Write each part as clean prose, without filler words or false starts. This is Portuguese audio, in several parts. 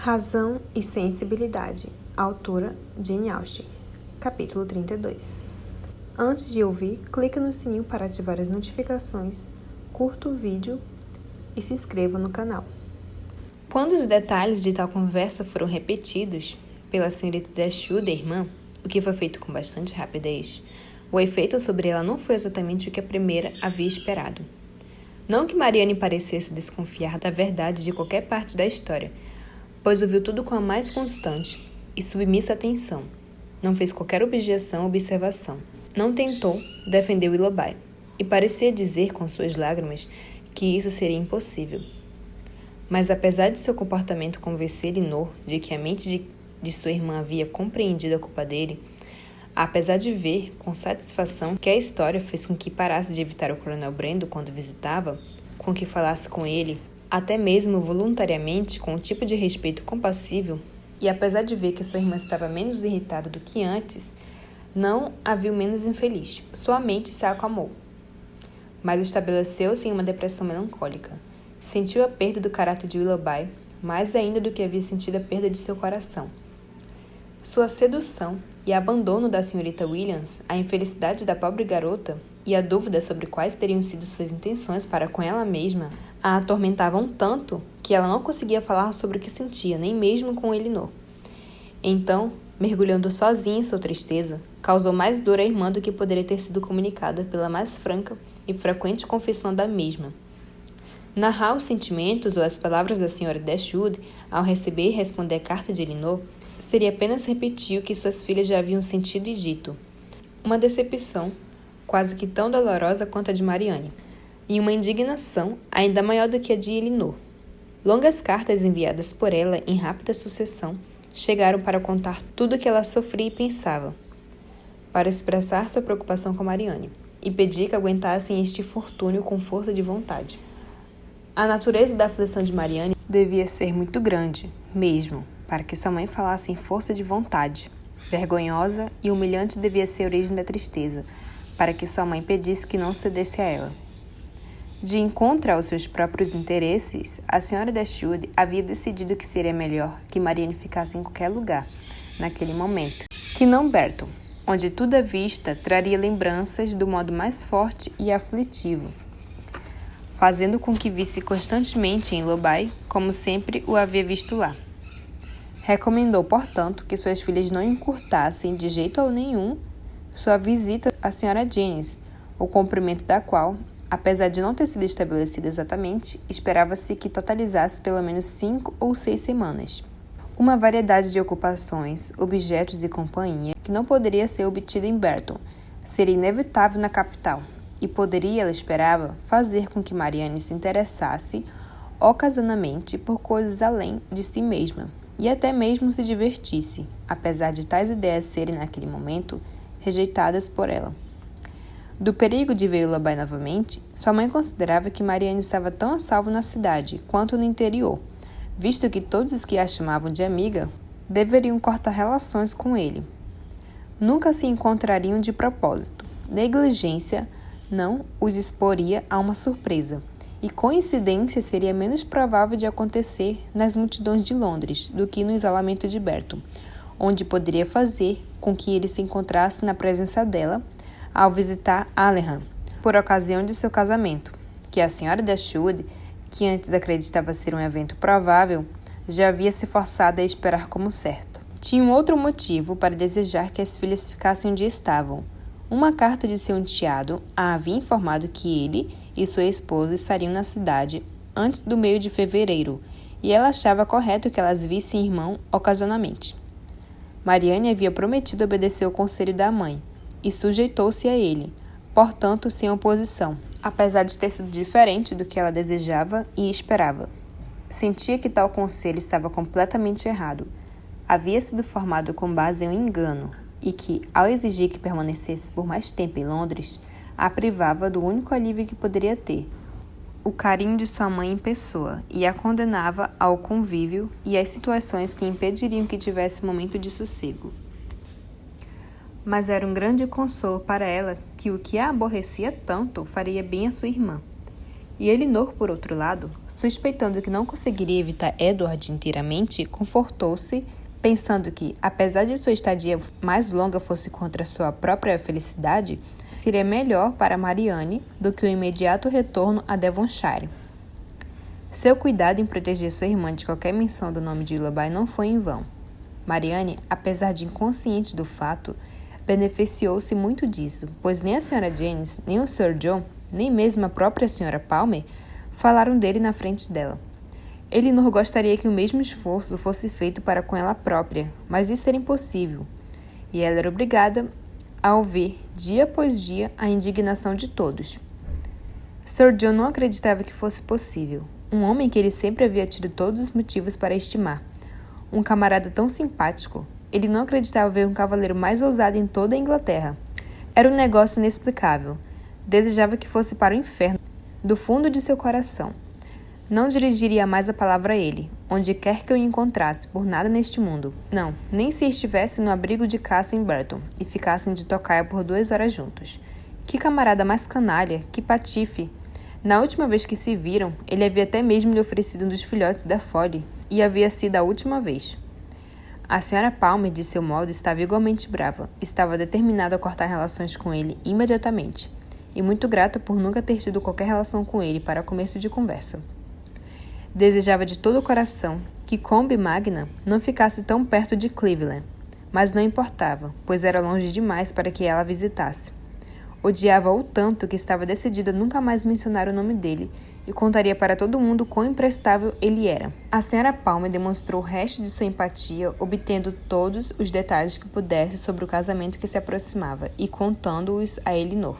Razão e Sensibilidade, autora Jane Austen, capítulo 32. Antes de ouvir, clique no sininho para ativar as notificações, curta o vídeo e se inscreva no canal. Quando os detalhes de tal conversa foram repetidos pela senhorita Dashwood, a irmã, o que foi feito com bastante rapidez, o efeito sobre ela não foi exatamente o que a primeira havia esperado. Não que Marianne parecesse desconfiar da verdade de qualquer parte da história, pois ouviu tudo com a mais constante e submissa atenção. Não fez qualquer objeção ou observação. Não tentou defender Willoughby, e parecia dizer com suas lágrimas que isso seria impossível. Mas apesar de seu comportamento convencer Elinor de que a mente de sua irmã havia compreendido a culpa dele, apesar de ver com satisfação que a história fez com que parasse de evitar o Coronel Brandon quando visitava, com que falasse com ele, até mesmo voluntariamente, com um tipo de respeito compassível, e apesar de ver que sua irmã estava menos irritada do que antes, não a viu menos infeliz. Sua mente se acalmou, mas estabeleceu-se em uma depressão melancólica. Sentiu a perda do caráter de Willoughby, mais ainda do que havia sentido a perda de seu coração. Sua sedução e abandono da senhorita Williams, a infelicidade da pobre garota e a dúvida sobre quais teriam sido suas intenções para com ela mesma a atormentavam tanto que ela não conseguia falar sobre o que sentia, nem mesmo com Elinor. Então, mergulhando sozinha em sua tristeza, causou mais dor à irmã do que poderia ter sido comunicada pela mais franca e frequente confissão da mesma. Narrar os sentimentos ou as palavras da senhora Dashwood ao receber e responder a carta de Elinor seria apenas repetir o que suas filhas já haviam sentido e dito. Uma decepção, quase que tão dolorosa quanto a de Marianne, e uma indignação ainda maior do que a de Elinor. Longas cartas enviadas por ela em rápida sucessão chegaram para contar tudo o que ela sofria e pensava, para expressar sua preocupação com Marianne, e pedir que aguentassem este infortúnio com força de vontade. A natureza da aflição de Marianne devia ser muito grande, mesmo, para que sua mãe falasse em força de vontade. Vergonhosa e humilhante devia ser a origem da tristeza, para que sua mãe pedisse que não cedesse a ela. De encontro aos seus próprios interesses, a senhora Dashwood havia decidido que seria melhor que Marianne ficasse em qualquer lugar, naquele momento, que não Barton, onde tudo à vista traria lembranças do modo mais forte e aflitivo, fazendo com que visse constantemente em Willoughby, como sempre o havia visto lá. Recomendou, portanto, que suas filhas não encurtassem de jeito nenhum sua visita à senhora Jennings, o cumprimento da qual, apesar de não ter sido estabelecido exatamente, esperava-se que totalizasse pelo menos 5 ou 6 semanas. Uma variedade de ocupações, objetos e companhia que não poderia ser obtida em Barton seria inevitável na capital, e poderia, ela esperava, fazer com que Marianne se interessasse ocasionalmente por coisas além de si mesma, e até mesmo se divertisse, apesar de tais ideias serem, naquele momento, rejeitadas por ela. Do perigo de ver Willoughby novamente, sua mãe considerava que Marianne estava tão a salvo na cidade quanto no interior, visto que todos os que a chamavam de amiga deveriam cortar relações com ele. Nunca se encontrariam de propósito. Negligência não os exporia a uma surpresa, e coincidência seria menos provável de acontecer nas multidões de Londres do que no isolamento de Barton, onde poderia fazer com que ele se encontrasse na presença dela ao visitar Allenham, por ocasião de seu casamento, que a senhora Dashwood, que antes acreditava ser um evento provável, já havia se forçado a esperar como certo. Tinha um outro motivo para desejar que as filhas ficassem onde estavam. Uma carta de seu enteado a havia informado que ele e sua esposa estariam na cidade antes do meio de fevereiro, e ela achava correto que elas vissem irmão ocasionalmente. Marianne havia prometido obedecer ao conselho da mãe, e sujeitou-se a ele, portanto sem oposição, apesar de ter sido diferente do que ela desejava e esperava. Sentia que tal conselho estava completamente errado. Havia sido formado com base em um engano, e que, ao exigir que permanecesse por mais tempo em Londres, a privava do único alívio que poderia ter, o carinho de sua mãe em pessoa, e a condenava ao convívio e às situações que impediriam que tivesse um momento de sossego. Mas era um grande consolo para ela que o que a aborrecia tanto faria bem à sua irmã. E Elinor, por outro lado, suspeitando que não conseguiria evitar Edward inteiramente, confortou-se, pensando que, apesar de sua estadia mais longa fosse contra sua própria felicidade, seria melhor para Marianne do que o imediato retorno a Devonshire. Seu cuidado em proteger sua irmã de qualquer menção do nome de Willoughby não foi em vão. Marianne, apesar de inconsciente do fato, beneficiou-se muito disso, pois nem a Sra. Jennings, nem o Sr. John, nem mesmo a própria Sra. Palmer falaram dele na frente dela. Elinor gostaria que o mesmo esforço fosse feito para com ela própria, mas isso era impossível, e ela era obrigada a ouvir, dia após dia, a indignação de todos. Sr. John não acreditava que fosse possível. Um homem que ele sempre havia tido todos os motivos para estimar. Um camarada tão simpático. Ele não acreditava ver um cavaleiro mais ousado em toda a Inglaterra. Era um negócio inexplicável. Desejava que fosse para o inferno, do fundo de seu coração. Não dirigiria mais a palavra a ele, onde quer que eu o encontrasse, por nada neste mundo. Não, nem se estivesse no abrigo de caça em Burton e ficassem de tocaia por 2 horas juntos. Que camarada mais canalha, que patife! Na última vez que se viram, ele havia até mesmo lhe oferecido um dos filhotes da Folly, e havia sido a última vez. A Sra. Palmer, de seu modo, estava igualmente brava. Estava determinada a cortar relações com ele imediatamente, e muito grata por nunca ter tido qualquer relação com ele para começo de conversa. Desejava de todo o coração que Combe Magna não ficasse tão perto de Cleveland, mas não importava, pois era longe demais para que ela a visitasse. Odiava-o tanto que estava decidida a nunca mais mencionar o nome dele e contaria para todo mundo quão imprestável ele era. A Sra. Palmer demonstrou o resto de sua empatia, obtendo todos os detalhes que pudesse sobre o casamento que se aproximava e contando-os a Elinor.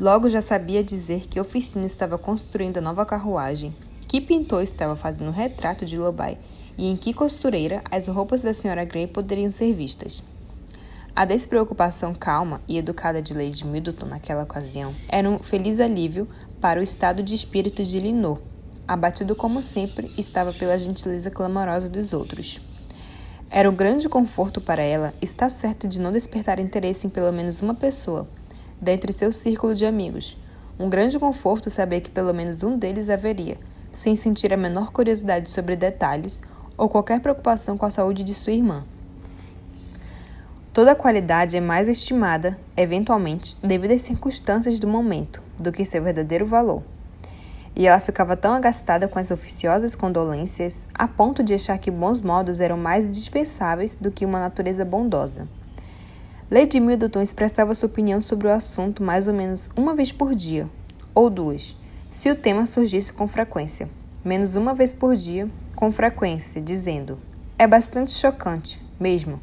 Logo já sabia dizer que oficina estava construindo a nova carruagem, que pintor estava fazendo o retrato de Willoughby e em que costureira as roupas da Sra. Grey poderiam ser vistas. A despreocupação calma e educada de Lady Middleton naquela ocasião era um feliz alívio para o estado de espírito de Elinor, abatido como sempre estava pela gentileza clamorosa dos outros. Era um grande conforto para ela estar certa de não despertar interesse em pelo menos uma pessoa, dentre seu círculo de amigos. Um grande conforto saber que pelo menos um deles haveria, sem sentir a menor curiosidade sobre detalhes ou qualquer preocupação com a saúde de sua irmã. Toda qualidade é mais estimada, eventualmente, devido às circunstâncias do momento, do que seu verdadeiro valor. E ela ficava tão agastada com as oficiosas condolências, a ponto de achar que bons modos eram mais indispensáveis do que uma natureza bondosa. Lady Middleton expressava sua opinião sobre o assunto mais ou menos uma vez por dia, ou 2, se o tema surgisse com frequência, menos uma vez por dia, com frequência, dizendo: "É bastante chocante, mesmo."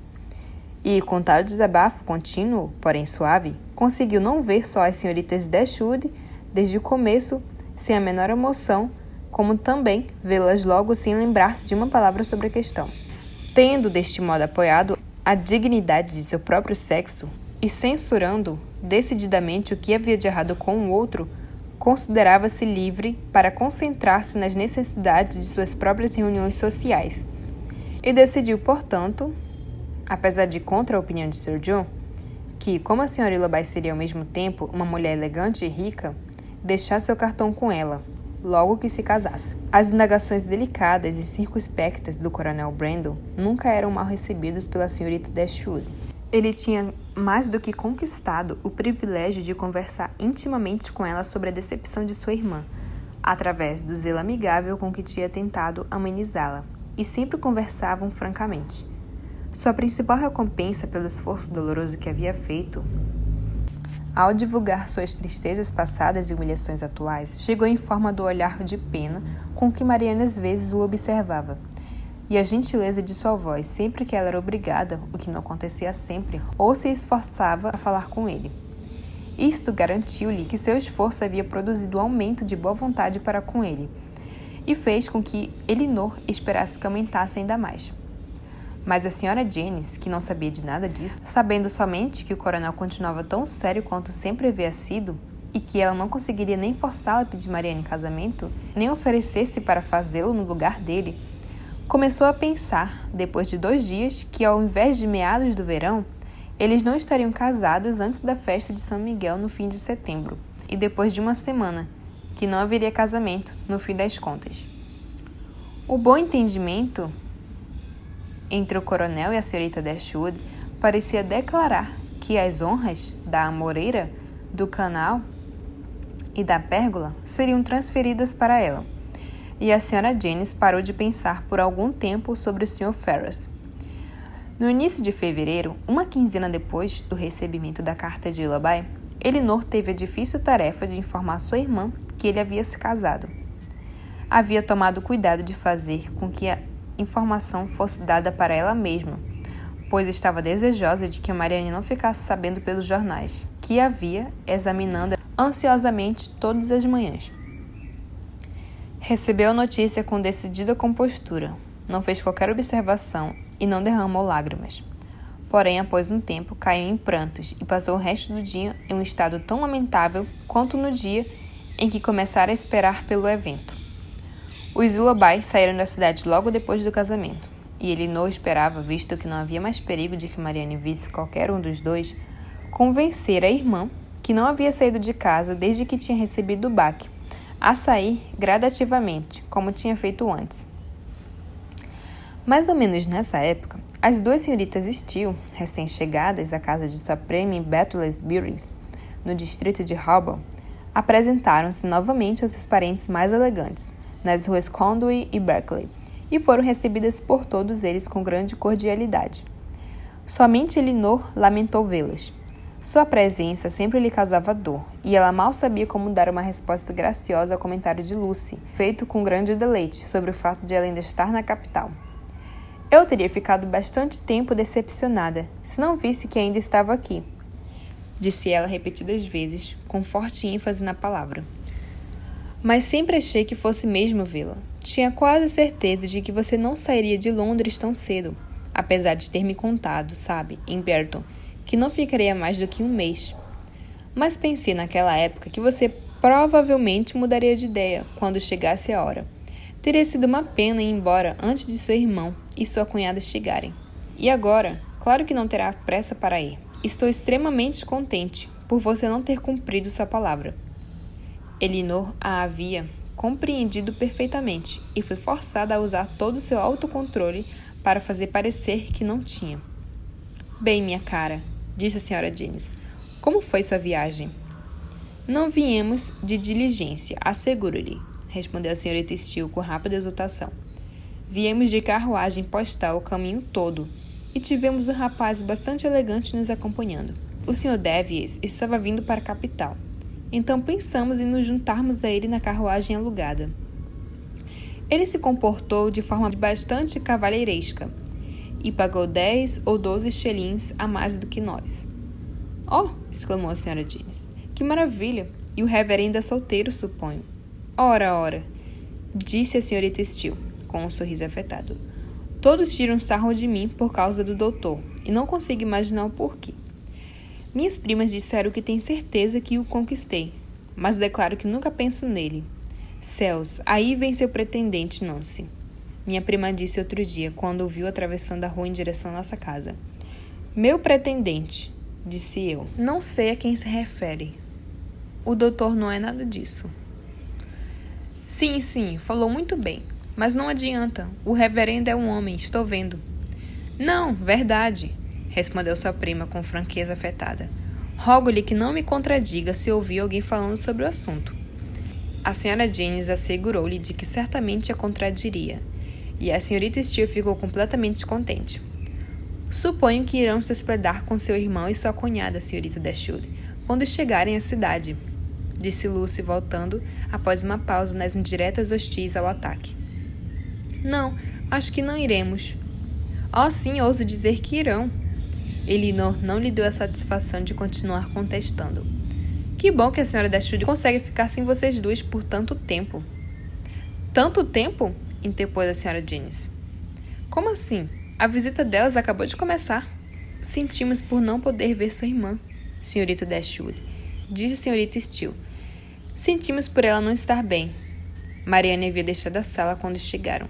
E, com tal desabafo contínuo, porém suave, conseguiu não ver só as senhoritas Dashwood desde o começo sem a menor emoção, como também vê-las logo sem lembrar-se de uma palavra sobre a questão. Tendo deste modo apoiado a dignidade de seu próprio sexo e censurando decididamente o que havia de errado com o outro, considerava-se livre para concentrar-se nas necessidades de suas próprias reuniões sociais e decidiu, portanto, apesar de contra a opinião de Sr. John, que, como a Sra. Willoughby seria ao mesmo tempo uma mulher elegante e rica, deixar seu cartão com ela, logo que se casasse. As indagações delicadas e circunspectas do Coronel Brandon nunca eram mal recebidas pela senhorita Dashwood. Ele tinha mais do que conquistado o privilégio de conversar intimamente com ela sobre a decepção de sua irmã, através do zelo amigável com que tinha tentado amenizá-la, e sempre conversavam francamente. Sua principal recompensa pelo esforço doloroso que havia feito, ao divulgar suas tristezas passadas e humilhações atuais, chegou em forma do olhar de pena com que Marianne às vezes o observava, e a gentileza de sua voz sempre que ela era obrigada, o que não acontecia sempre, ou se esforçava a falar com ele. Isto garantiu-lhe que seu esforço havia produzido um aumento de boa vontade para com ele, e fez com que Elinor esperasse que aumentasse ainda mais. Mas a Sra. Jennings, que não sabia de nada disso, sabendo somente que o coronel continuava tão sério quanto sempre havia sido, e que ela não conseguiria nem forçá-la a pedir Marianne em casamento, nem oferecer-se para fazê-lo no lugar dele, começou a pensar, depois de 2 dias, que ao invés de meados do verão, eles não estariam casados antes da festa de São Miguel no fim de setembro, e depois de uma semana, que não haveria casamento, no fim das contas. O bom entendimento entre o coronel e a senhorita Dashwood parecia declarar que as honras da amoreira, do canal e da pérgola seriam transferidas para ela, e a senhora Jennings parou de pensar por algum tempo sobre o Sr. Ferrars. No início de fevereiro, uma quinzena depois do recebimento da carta de Willoughby, Elinor teve a difícil tarefa de informar sua irmã que ele havia se casado. Havia tomado cuidado de fazer com que a informação fosse dada para ela mesma, pois estava desejosa de que Marianne não ficasse sabendo pelos jornais, que havia examinando ansiosamente todas as manhãs. Recebeu a notícia com decidida compostura, não fez qualquer observação e não derramou lágrimas. Porém, após um tempo, caiu em prantos e passou o resto do dia em um estado tão lamentável quanto no dia em que começara a esperar pelo evento. Os Willoughby saíram da cidade logo depois do casamento, e Elinor esperava, visto que não havia mais perigo de que Marianne visse qualquer um dos dois, convencer a irmã, que não havia saído de casa desde que tinha recebido o baque, a sair gradativamente, como tinha feito antes. Mais ou menos nessa época, as duas senhoritas Steele, recém-chegadas à casa de sua prima em Battlesbury, no distrito de Holborn, apresentaram-se novamente aos seus parentes mais elegantes, nas ruas Conway e Berkeley, e foram recebidas por todos eles com grande cordialidade. Somente Elinor lamentou vê-las. Sua presença sempre lhe causava dor, e ela mal sabia como dar uma resposta graciosa ao comentário de Lucy, feito com grande deleite sobre o fato de ela ainda estar na capital. Eu teria ficado bastante tempo decepcionada se não visse que ainda estava aqui, disse ela repetidas vezes, com forte ênfase na palavra. Mas sempre achei que fosse mesmo vê-la. Tinha quase certeza de que você não sairia de Londres tão cedo, apesar de ter me contado, sabe, em Burton, que não ficaria mais do que um mês. Mas pensei naquela época que você provavelmente mudaria de ideia quando chegasse a hora. Teria sido uma pena ir embora antes de seu irmão e sua cunhada chegarem. E agora, claro que não terá pressa para ir. Estou extremamente contente por você não ter cumprido sua palavra. Elinor a havia compreendido perfeitamente e foi forçada a usar todo o seu autocontrole para fazer parecer que não tinha. Bem, minha cara, disse a senhora Jennings, como foi sua viagem? Não viemos de diligência, asseguro-lhe, respondeu a senhorita Steele com rápida exultação. Viemos de carruagem postal o caminho todo e tivemos um rapaz bastante elegante nos acompanhando. O Sr. Davies estava vindo para a capital. Então pensamos em nos juntarmos a ele na carruagem alugada. Ele se comportou de forma bastante cavalheiresca e pagou 10 ou 12 shillings a mais do que nós. Oh! Exclamou a senhora Jennings. Que maravilha! E o reverendo é solteiro, suponho. Ora, ora! Disse a senhorita Steele, com um sorriso afetado. Todos tiram sarro de mim por causa do doutor, e não consigo imaginar o porquê. Minhas primas disseram que têm certeza que o conquistei, mas declaro que nunca penso nele. Céus, aí vem seu pretendente, Nancy. Minha prima disse outro dia, quando o viu atravessando a rua em direção à nossa casa. Meu pretendente, disse eu. Não sei a quem se refere. O doutor não é nada disso. Sim, falou muito bem, mas não adianta. O reverendo é um homem, estou vendo. Não, verdade, respondeu sua prima com franqueza afetada. Rogo-lhe que não me contradiga se ouvir alguém falando sobre o assunto. A senhora Jennings assegurou-lhe de que certamente a contradiria, e a senhorita Steele ficou completamente contente. Suponho que irão se hospedar com seu irmão e sua cunhada, senhorita Dashwood, quando chegarem à cidade, disse Lucy, voltando, após uma pausa nas indiretas hostis ao ataque. Não, acho que não iremos. Oh, sim, ouso dizer que irão. Elinor não lhe deu a satisfação de continuar contestando. Que bom que a senhora Dashwood consegue ficar sem vocês duas por tanto tempo. Tanto tempo? Interpôs a senhora Jennings. Como assim? A visita delas acabou de começar. Sentimos por não poder ver sua irmã, senhorita Dashwood, disse a senhorita Steele. Sentimos por ela não estar bem. Marianne havia deixado a sala quando chegaram.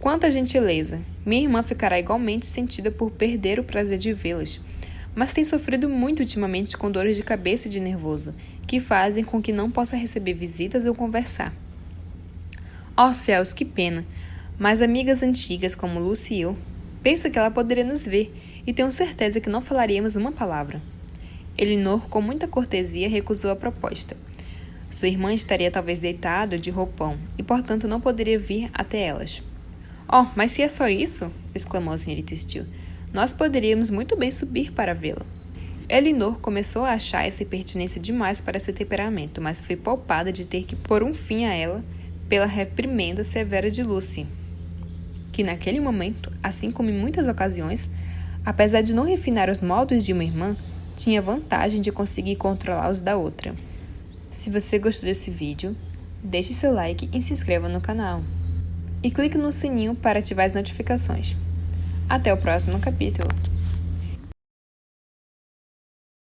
Quanta gentileza! Minha irmã ficará igualmente sentida por perder o prazer de vê-las, mas tem sofrido muito ultimamente com dores de cabeça e de nervoso, que fazem com que não possa receber visitas ou conversar. Oh céus, que pena! Mas amigas antigas como Lucy e eu, penso que ela poderia nos ver e tenho certeza que não falaríamos uma palavra. Elinor, com muita cortesia, recusou a proposta. Sua irmã estaria talvez deitada de roupão e, portanto, não poderia vir até elas. Oh, mas se é só isso, exclamou a senhorita Steele, nós poderíamos muito bem subir para vê-la. Elinor começou a achar essa impertinência demais para seu temperamento, mas foi poupada de ter que pôr um fim a ela pela reprimenda severa de Lucy, que naquele momento, assim como em muitas ocasiões, apesar de não refinar os modos de uma irmã, tinha vantagem de conseguir controlar os da outra. Se você gostou desse vídeo, deixe seu like e se inscreva no canal. E clique no sininho para ativar as notificações. Até o próximo capítulo!